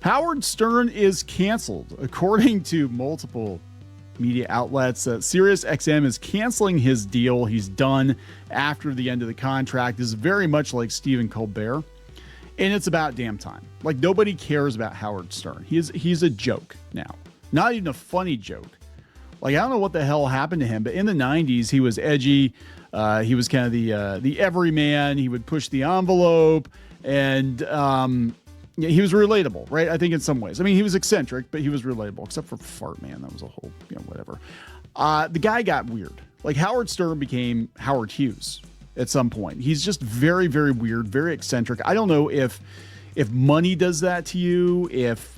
Howard Stern is canceled. According to multiple media outlets, SiriusXM is canceling his deal. He's done after the end of the contract. This is very much like Stephen Colbert. And it's about damn time. Like, nobody cares about Howard Stern. He's a joke now. Not even a funny joke. Like, I don't know what the hell happened to him, but in the 90s, he was edgy. He was kind of the everyman. He would push the envelope. And yeah, he was relatable, right? I think in some ways. I mean, he was eccentric, but he was relatable, except for Fart Man. That was a whole, whatever. The guy got weird. Like, Howard Stern became Howard Hughes at some point. He's just very, very weird, very eccentric. I don't know if money does that to you, if,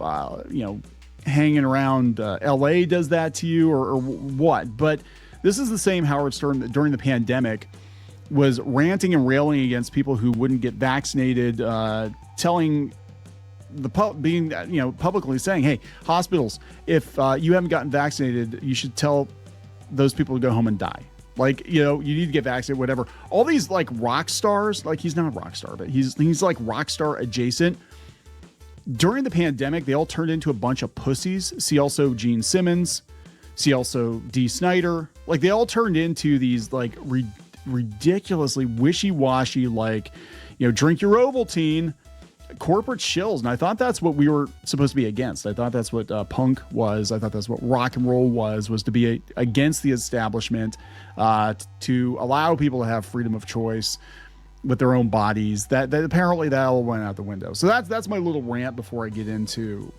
hanging around LA does that to you or what. But this is the same Howard Stern that during the pandemic was ranting and railing against people who wouldn't get vaccinated, telling publicly saying, hey, hospitals, if you haven't gotten vaccinated, you should tell those people to go home and die. Like, you need to get vaccinated, whatever. All these like rock stars, like he's not a rock star, but he's like rock star adjacent. During the pandemic, they all turned into a bunch of pussies. See also Gene Simmons. See also Dee Snider. Like, they all turned into these like ridiculously wishy-washy, like, drink your Ovaltine corporate shills. And I thought that's what we were supposed to be against. I thought that's what punk was. I thought that's what rock and roll was to be against the establishment, to allow people to have freedom of choice with their own bodies. That apparently that all went out the window. So that's my little rant before I get into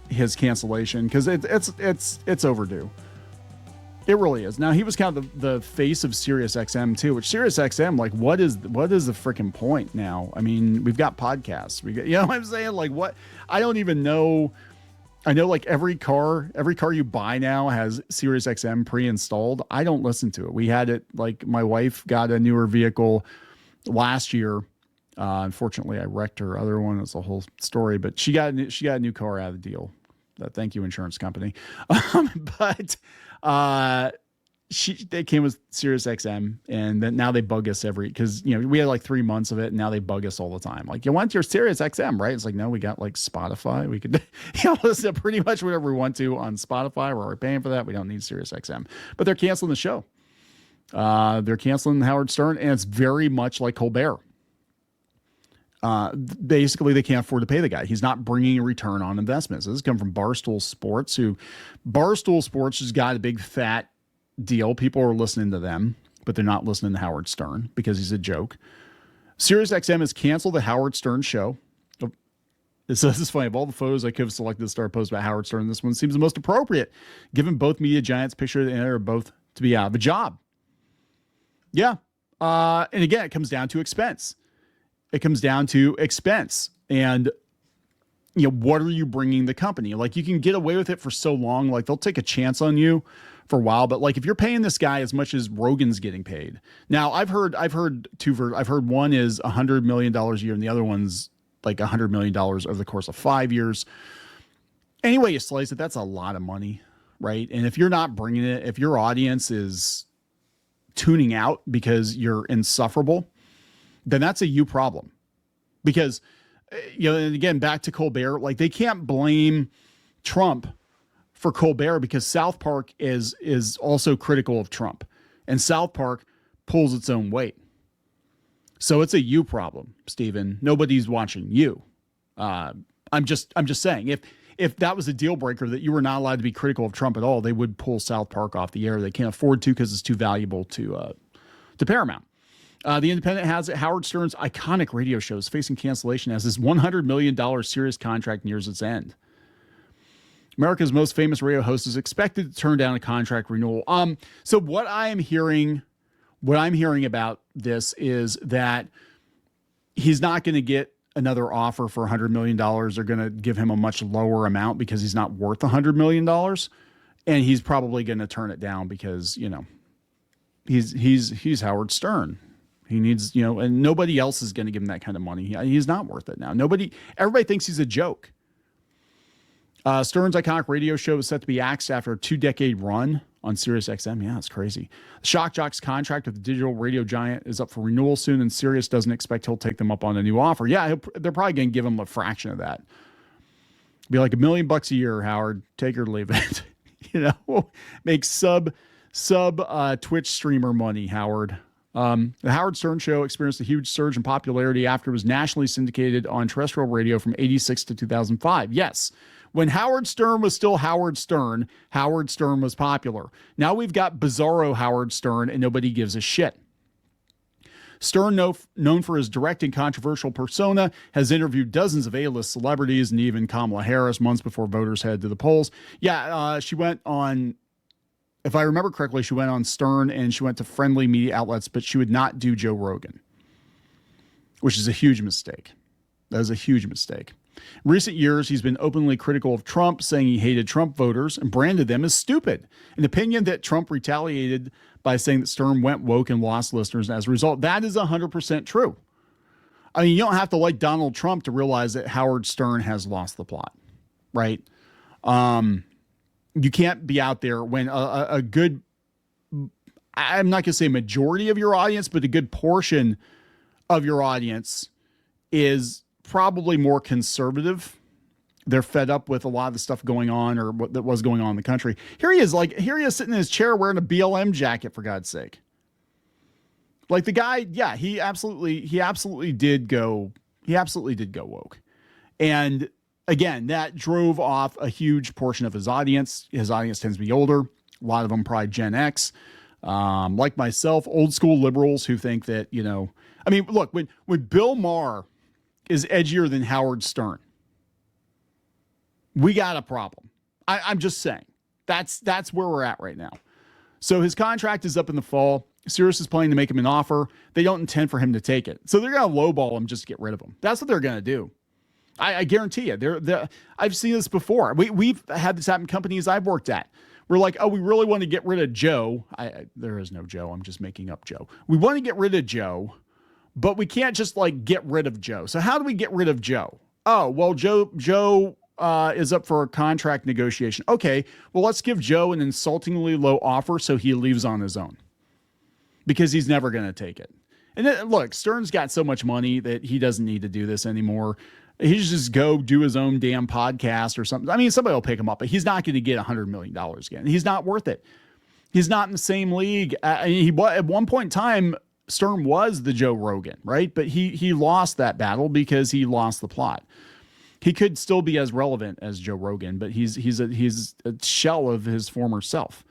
his cancellation, because it's overdue. It really is. Now, he was kind of the face of SiriusXM too, which SiriusXM, like, what is the freaking point now? I mean, we've got podcasts. We got, what I'm saying? Like, what? I don't even know. I know, like, every car you buy now has SiriusXM pre-installed. I don't listen to it. We had it, like, my wife got a newer vehicle last year. Unfortunately, I wrecked her other one. It's a whole story, but she got a new car out of the deal. Thank you, insurance company. But they came with SiriusXM, and then now they bug us because we had like 3 months of it, and now they bug us all the time. Like, you want your SiriusXM, right? It's like, no, we got like Spotify. We could listen to pretty much whatever we want to on Spotify. We're already paying for that. We don't need SiriusXM. But they're canceling the show. They're canceling Howard Stern, and it's very much like Colbert. Basically, they can't afford to pay the guy. He's not bringing a return on investments. This has come from Barstool Sports, Barstool Sports has got a big fat deal. People are listening to them, but they're not listening to Howard Stern because he's a joke. SiriusXM has canceled the Howard Stern show. This is funny. Of all the photos I could have selected to start a post about Howard Stern, this one seems the most appropriate, given both media giants pictured in it are both to be out of a job. Yeah. And again, it comes down to expense. And, what are you bringing the company? Like, you can get away with it for so long. Like, they'll take a chance on you for a while. But, like, if you're paying this guy as much as Rogan's getting paid. Now, I've heard two. I've heard one is $100 million a year, and the other one's like $100 million over the course of 5 years. Anyway you slice it, that's a lot of money, right? And if you're not bringing it, if your audience is tuning out because you're insufferable, then that's a you problem. Because, and again, back to Colbert, like, they can't blame Trump for Colbert because South Park is also critical of Trump, and South Park pulls its own weight. So it's a you problem, Stephen. Nobody's watching you. I'm just saying, if that was a deal breaker that you were not allowed to be critical of Trump at all, they would pull South Park off the air. They can't afford to because it's too valuable to Paramount. The Independent has it. Howard Stern's iconic radio show is facing cancellation as his $100 million Sirius contract nears its end. America's most famous radio host is expected to turn down a contract renewal. So what I'm hearing about this is that he's not going to get another offer for $100 million. They're going to give him a much lower amount because he's not worth $100 million. And he's probably going to turn it down because, he's Howard Stern. He needs, and nobody else is going to give him that kind of money. He's not worth it now. Everybody thinks he's a joke. Stern's iconic radio show is set to be axed after a 2-decade run on SiriusXM. Yeah, it's crazy. Shock Jock's contract with the digital radio giant is up for renewal soon, and Sirius doesn't expect he'll take them up on a new offer. Yeah, they're probably going to give him a fraction of that. Be like $1 million a year, Howard. Take or leave it. Make sub Twitch streamer money, Howard. The Howard Stern Show experienced a huge surge in popularity after it was nationally syndicated on terrestrial radio from 86 to 2005. Yes. When Howard Stern was still Howard Stern was popular. Now we've got bizarro Howard Stern and nobody gives a shit. Stern, known for his direct and controversial persona, has interviewed dozens of A-list celebrities and even Kamala Harris months before voters head to the polls. Yeah, she went on, if I remember correctly, she went on Stern and she went to friendly media outlets, but she would not do Joe Rogan, which is a huge mistake. That is a huge mistake. In recent years, he's been openly critical of Trump, saying he hated Trump voters and branded them as stupid. An opinion that Trump retaliated by saying that Stern went woke and lost listeners as a result. That is 100% true. I mean, you don't have to like Donald Trump to realize that Howard Stern has lost the plot, right? You can't be out there when a good, I'm not going to say majority of your audience, but a good portion of your audience is probably more conservative. They're fed up with a lot of the stuff going on or what that was going on in the country. Here he is sitting in his chair wearing a BLM jacket, for God's sake. Like the guy, yeah, he absolutely did go woke. And again, that drove off a huge portion of his audience. His audience tends to be older. A lot of them probably Gen X. Like myself, old school liberals who think that, I mean, look, when Bill Maher is edgier than Howard Stern, we got a problem. I'm just saying that's where we're at right now. So his contract is up in the fall. Sirius is planning to make him an offer. They don't intend for him to take it. So they're going to lowball him just to get rid of him. That's what they're going to do. I guarantee you. I've seen this before. We've had this happen in companies I've worked at. We're like, oh, we really want to get rid of Joe. There is no Joe. I'm just making up Joe. We want to get rid of Joe, but we can't just like get rid of Joe. So how do we get rid of Joe? Oh, well, Joe is up for a contract negotiation. Okay, well, let's give Joe an insultingly low offer so he leaves on his own because he's never going to take it. And then, look, Stern's got so much money that he doesn't need to do this anymore. He should just go do his own damn podcast or something. I mean, somebody will pick him up, but he's not going to get $100 million again. He's not worth it. He's not in the same league. At one point in time, Stern was the Joe Rogan, right? But he lost that battle because he lost the plot. He could still be as relevant as Joe Rogan, but he's a shell of his former self.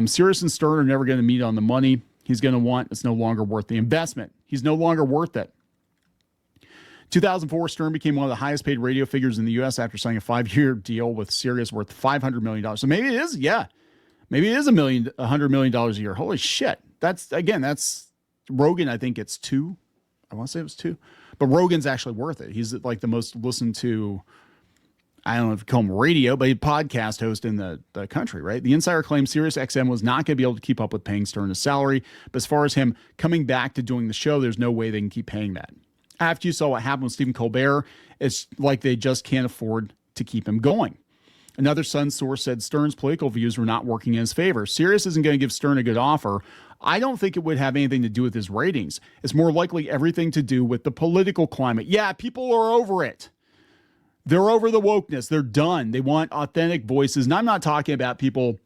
Sirius and Stern are never going to meet on the money he's going to want. It's no longer worth the investment. He's no longer worth it. 2004, Stern became one of the highest paid radio figures in the U.S. after signing a 5-year deal with Sirius worth $500 million. So maybe it is, maybe it is $100 million a year. Holy shit. That's Rogan. I think it's 2. I want to say it was 2, but Rogan's actually worth it. He's like the most listened to, I don't know if you call him radio, but a podcast host in the country, right? The insider claims SiriusXM was not going to be able to keep up with paying Stern his salary. But as far as him coming back to doing the show, there's no way they can keep paying that. After you saw what happened with Stephen Colbert, it's like they just can't afford to keep him going. Another Sun source said Stern's political views were not working in his favor. Sirius isn't going to give Stern a good offer. I don't think it would have anything to do with his ratings. It's more likely everything to do with the political climate. Yeah, people are over it. They're over the wokeness. They're done. They want authentic voices. And I'm not talking about people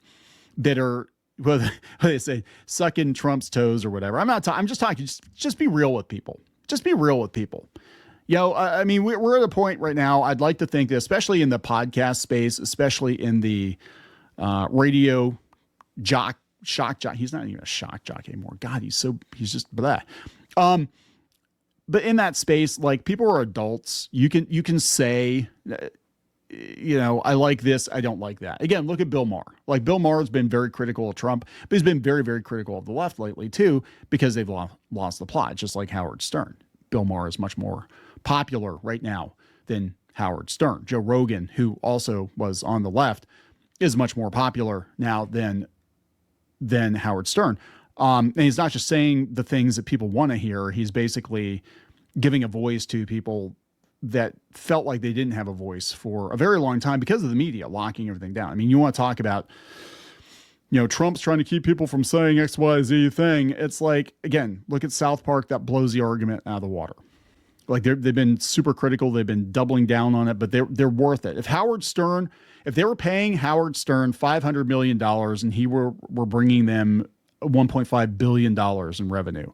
that are, what they say, sucking Trump's toes or whatever. I'm just talking, just be real with people. Just be real with people. I mean, we're at a point right now, I'd like to think that, especially in the podcast space, especially in the radio shock jock. He's not even a shock jock anymore. God, he's just blah. But in that space, like, people are adults. You can say, I like this, I don't like that. Again, look at Bill Maher. Like, Bill Maher has been very critical of Trump, but he's been very, very critical of the left lately too, because they've lost the plot, just like Howard Stern. Bill Maher is much more popular right now than Howard Stern. Joe Rogan, who also was on the left, is much more popular now than Howard Stern. And he's not just saying the things that people want to hear. He's basically giving a voice to people that felt like they didn't have a voice for a very long time because of the media locking everything down. I mean, you want to talk about, Trump's trying to keep people from saying XYZ thing. It's like, again, look at South Park. That blows the argument out of the water. Like they've been super critical. They've been doubling down on it, but they're worth it. If they were paying Howard Stern $500 million and we're bringing them $1.5 billion in revenue,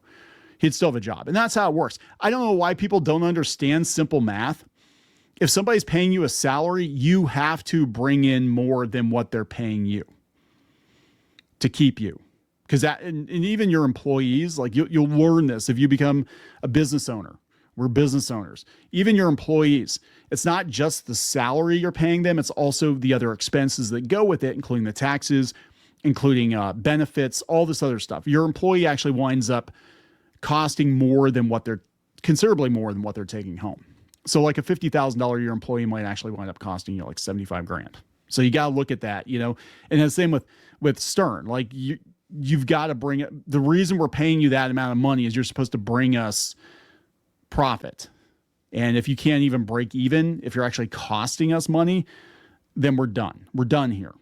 he'd still have a job. And that's how it works. I don't know why people don't understand simple math. If somebody's paying you a salary, you have to bring in more than what they're paying you to keep you. Because that, and even your employees, like you'll learn this if you become a business owner. We're business owners. Even your employees, it's not just the salary you're paying them, it's also the other expenses that go with it, including the taxes, including benefits, all this other stuff. Your employee actually winds up costing considerably more than what they're taking home. So like a $50,000 a year employee might actually wind up costing you like 75 grand. So you got to look at that, and the same with Stern. Like you've got to bring it. The reason we're paying you that amount of money is you're supposed to bring us profit. And if you can't even break even, if you're actually costing us money, then we're done. We're done here.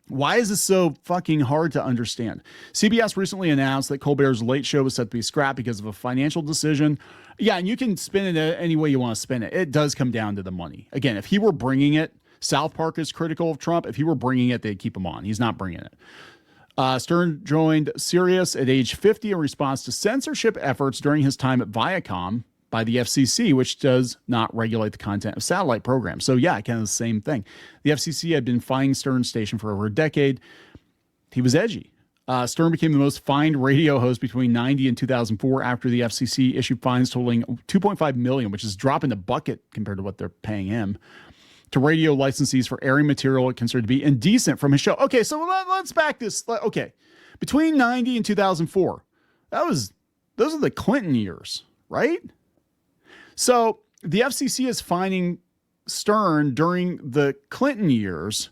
Why is this so fucking hard to understand? CBS recently announced that Colbert's Late Show was set to be scrapped because of a financial decision. Yeah, and you can spin it any way you want to spin it. It does come down to the money. Again, if he were bringing it, South Park is critical of Trump. If he were bringing it, they'd keep him on. He's not bringing it. Stern joined Sirius at age 50 in response to censorship efforts during his time at Viacom by the FCC, which does not regulate the content of satellite programs. So yeah, kind of the same thing. The FCC had been fining Stern's station for over a decade. He was edgy. Stern became the most fined radio host between 1990 and 2004 after the FCC issued fines totaling $2.5 million, which is a drop in the bucket compared to what they're paying him, to radio licensees for airing material it considered to be indecent from his show. Okay, so let's back this. Okay, between 1990 and 2004, those are the Clinton years, right? So the FCC is fining Stern during the Clinton years.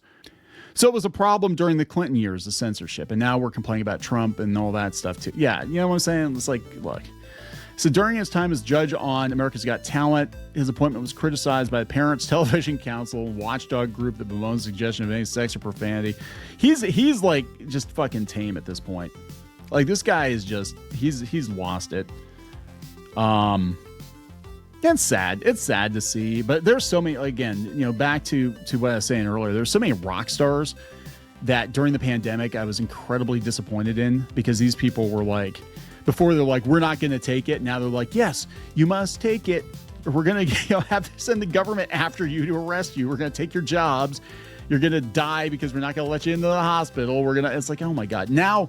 So it was a problem during the Clinton years, the censorship. And now we're complaining about Trump and all that stuff too. Yeah, you know what I'm saying? It's like, look. So during his time as judge on America's Got Talent, his appointment was criticized by the Parents Television Council, watchdog group that bemoans suggestion of any sex or profanity. He's like just fucking tame at this point. Like this guy is just, he's lost it. It's sad. It's sad to see, but there's so many, again, back to what I was saying earlier, there's so many rock stars that during the pandemic, I was incredibly disappointed in, because these people were like, before they're like, we're not going to take it. Now they're like, yes, you must take it. We're going to have to send the government after you to arrest you. We're going to take your jobs. You're going to die because we're not going to let you into the hospital. It's like, oh my God. Now,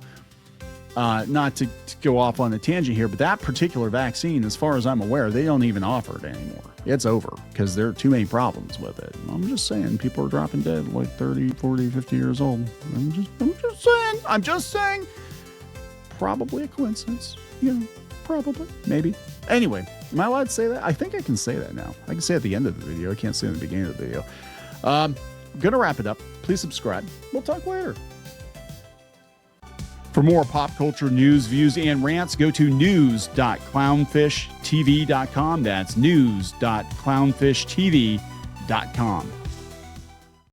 not to go off on a tangent here, but that particular vaccine, as far as I'm aware, they don't even offer it anymore. It's over because there are too many problems with it. I'm just saying, people are dropping dead like 30, 40, 50 years old. I'm just saying. Probably a coincidence. Probably. Maybe. Anyway, am I allowed to say that? I think I can say that now. I can say at the end of the video. I can't say in the beginning of the video. Gonna wrap it up. Please subscribe. We'll talk later. For more pop culture news, views, and rants, go to news.clownfishtv.com. That's news.clownfishtv.com.